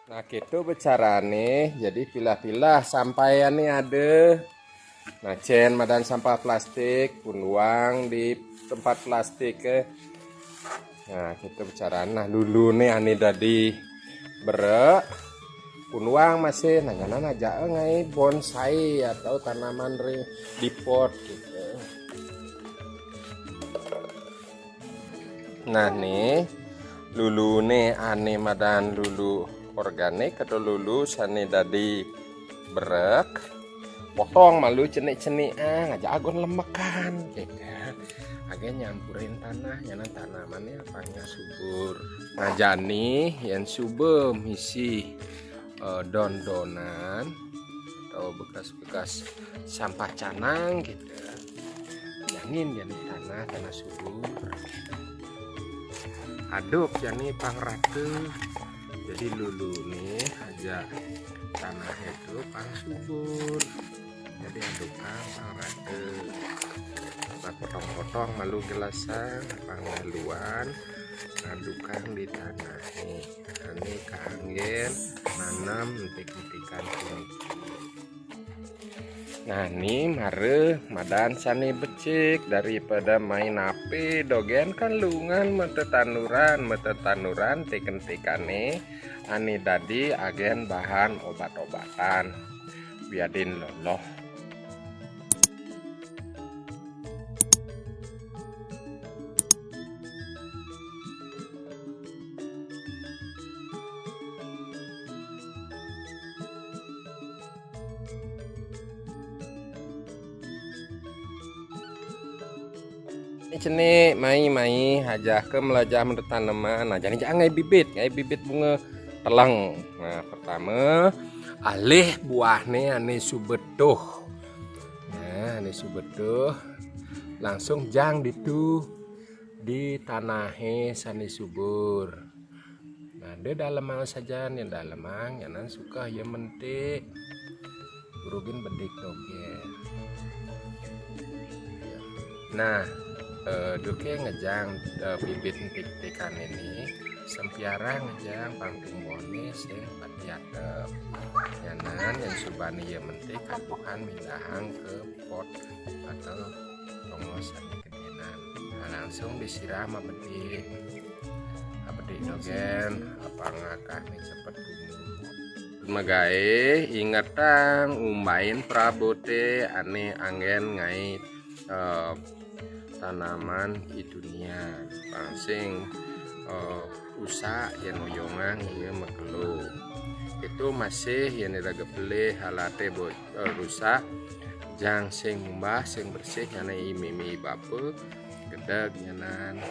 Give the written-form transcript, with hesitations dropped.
Nah gitu bicara nih, jadi pilah-pilah sampai nih ada. Nah cen madan sampah plastik, punduang di tempat plastik ke. Nah gitu bicara. Nah dulu nih ani tadi bere, punduang masih nanya aja ngai bonsai atau tanaman di pot gitu. Nah nih, lulu nih ani madan lulu organik atau lulu sani tadi berek potong malu cenik-cenik ngajak agon lemekan gitu agak nyampurin tanah nyanan tanamannya apanya subur ngajak nih yang subur misi don-donan atau bekas-bekas sampah canang gitu yangin ya nih tanah subur aduk ya nih pangrate jadi lulu nih aja tanah itu pang subur jadi adukkan pangrate potong-potong malu gelasan panggaluan adukkan di tanah nih ini kangen nanam entik-entikan kuniki. Nah ini mare madan sani becik daripada main api dogen kan lungan metetanuran tiken-tikane ani tadi agen bahan obat-obatan biadin loloh. Cene mai aja ke melajah menurut tanaman. Nah jangan ngai bibit bunga teleng. Nah pertama alih buahnya ane subetuh. Nah ane subetuh langsung jang ditu di tanahnya sani subur. Nah dia dalemang saja nih dalemang yang suka ya mentik burugin bedik dogen. Nah duke ngejang bibit tik-tikan ini sempiara ngejang pangtimbone sing patiatep nyanan yang subani ya mentik adukan mindahang ke pot atau tongosan kegedenan. Nah langsung disiram bedik dogen apa ngakah nih cepet magae ingatan umain prabote ane anggen ngai tanaman di dunia pangsing usak yang oyongan ya makelo itu masih yang diraga beli halate rusak jang sing mumbah sing bersih yana mimi bape gedeg nyanan